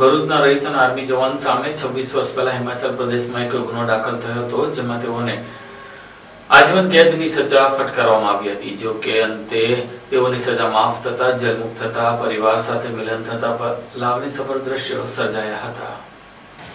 ભરૂચના રહીશ અને આર્મી જવાન સામે 26 વર્ષ પહેલા હિમાચલ પ્રદેશમાં એક ગુનો દાખલ થયો હતો, જેમાં તેઓને આજીવન કેદની સજા ફટકારવામાં આવી હતી। જો કે અંતે તેઓની સજા માફ થતા જેલ મુક્ત થતા પરિવાર સાથે મિલન થતા લાગણીસભર દ્રશ્યો સર્જાયા હતા।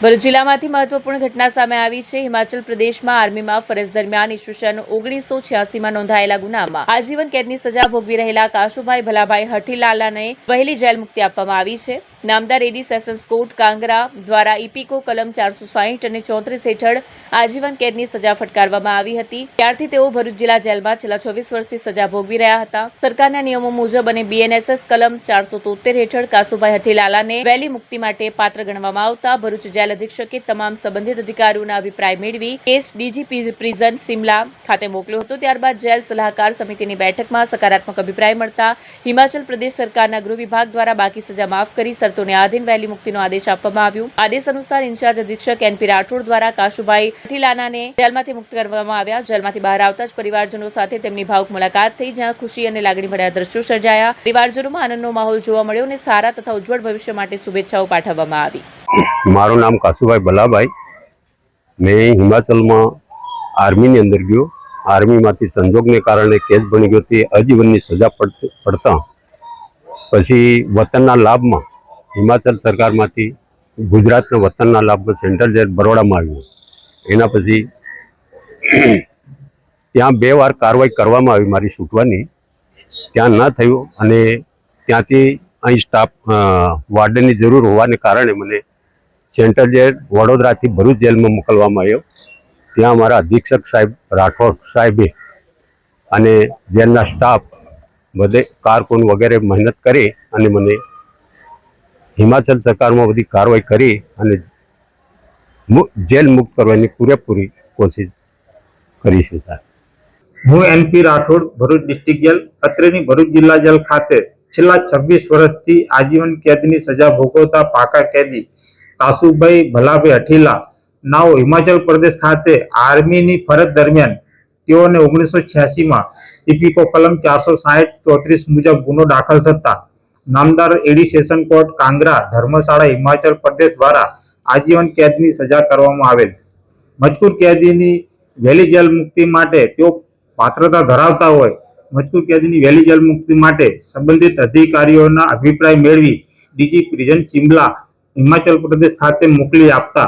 ભરૂચ જિલ્લામાંથી મહત્વપૂર્ણ ઘટના સામે આવી છે। હિમાચલ પ્રદેશમાં આર્મીમાં ફરજ દરમિયાન ઈસવીસન 1986માં નોંધાયેલા ગુનામાં આજીવન કેદની સજા ભોગવી રહેલા કાશુભાઈ ભલાભાઈ હઠીલાલાને વહેલી જેલ મુક્તિ આપવામાં આવી છે। નામદાર એડી સેશન્સ કોર્ટ કાંગરા દ્વારા ઇપીકો કલમ 460 અને 34 હેઠળ આજીવન કેદની સજા ફટકારવામાં આવી હતી। ત્યારથી તેઓ ભરૂચ જિલ્લા જેલમાં છેલ્લા 24 વર્ષથી સજા ભોગવી રહ્યા હતા। સરકારના નિયમો મુજબ અને બીએનએસએસ કલમ 473 હેઠળ કાશુભાઈ હઠીલાલાને વહેલી મુક્તિ માટે પાત્ર ગણવામાં આવતા ભરૂચ જેલ અધિક્ષકે તમામ સંબંધિત અધિકારીઓના અભિપ્રાય મેળવી કેસ ડીજીપી પ્રિઝન સિમલા ખાતે મોકલ્યો હતો। ત્યારબાદ જેલ સલાહકાર સમિતિની બેઠકમાં સકારાત્મક અભિપ્રાય મળતા હિમાચલ પ્રદેશ સરકારના ગૃહ વિભાગ દ્વારા બાકી સજા માફ કરી શરતોને આધીન વહેલી મુક્તિનો આદેશ આપવામાં આવ્યો। આદેશ અનુસાર ઇન્ચાર્જ અધિક્ષક એનપી રાઠોડ દ્વારા કાશુભાઈ હઠીલાલાને જેલમાંથી મુક્ત કરવામાં આવ્યા। જેલમાંથી બહાર આવતા જ પરિવારજનો સાથે તેમની ભાવુક મુલાકાત થઈ, જ્યાં ખુશી અને લાગણીભર્યા દ્રશ્યો સર્જાયા। પરિવારજનોમાં આનંદનો માહોલ જોવા મળ્યો અને સારા તથા ઉજ્જવળ ભવિષ્ય માટે શુભેચ્છાઓ પાઠવવામાં આવી। मारू नाम काशुभाई भलाभाई। मैं हिमाचल में आर्मी ने अंदर गयो। आर्मी में संजोग ने कारण केस बनी गयो थी आजीवन की सजा पड़ता पछी वतन लाभ में हिमाचल सरकार में गुजरात वतन लाभ में सेंट्रल जेल बरोड़ा में आव्यो। एना पछी त्या 2 વાર कार्रवाई करवामां आवी मारी छूटवानी, त्या न थयुं अने त्यांथी अहीं स्टाफ वार्डननी जरूर होवाने कारणे मने सेंट्रल जेल वडोदरा थी भरूच जेल में मोकलवामां आव्यो। त्यां अमारा अधीक्षक साहेब राठौड़ साहेबे अने जेलना स्टाफ बधे कारकुन वगैरह मेहनत करी अने मने हिमाचल सरकार में बधी कार्रवाई करी अने जेल मुक्त करवानी पूरेपूरी कोशिश करी छे। હું NP Rathod Bharuch district jail અત્રેની ભરૂચ જિલ્લા જેલ ખાતે છેલ્લા 26 વર્ષથી આજીવન કેદની સજા ભોગવતા પાકા કેદી કાશુભાઈ ભલાભાઈ હઠીલા નાઓ હિમાચલ પ્રદેશ ખાતે આર્મીની ફરજ દરમિયાન તેઓને 1986માં ઇપીકો કલમ 460 34 મુજબ ગુનો દાખલ થતા નામદાર એડી સેશન કોર્ટ કાંગરા ધર્મશાળા હિમાચલ પ્રદેશ દ્વારા આજીવન કેદની સજા કરવામાં આવેલ। મજકૂર કેદીની વહેલી જેલ મુક્તિ માટે તેઓ પાત્રતા ધરાવતા હોય મજકૂર કેદીની વહેલી જેલ મુક્તિ માટે સંબંધિત અધિકારીઓના અભિપ્રાય મેળવી ડીજી પ્રિઝન સિમલા હિમાચલ પ્રદેશ ખાતે મોકલી આપતા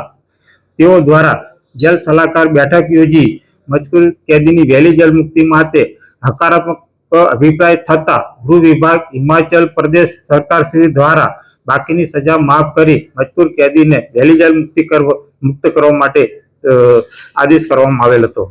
તેઓ દ્વારા જેલ સલાહકાર બેઠક યોજી મજકૂર કેદીની વહેલી જેલ મુક્તિ માટે હકારાત્મક અભિપ્રાય થતા ગૃહ વિભાગ હિમાચલ પ્રદેશ સરકાર શ્રી દ્વારા બાકીની સજા માફ કરી મજકૂર કેદીને વહેલી જેલ મુક્ત કરવા માટે આદેશ કરવામાં આવેલ હતો।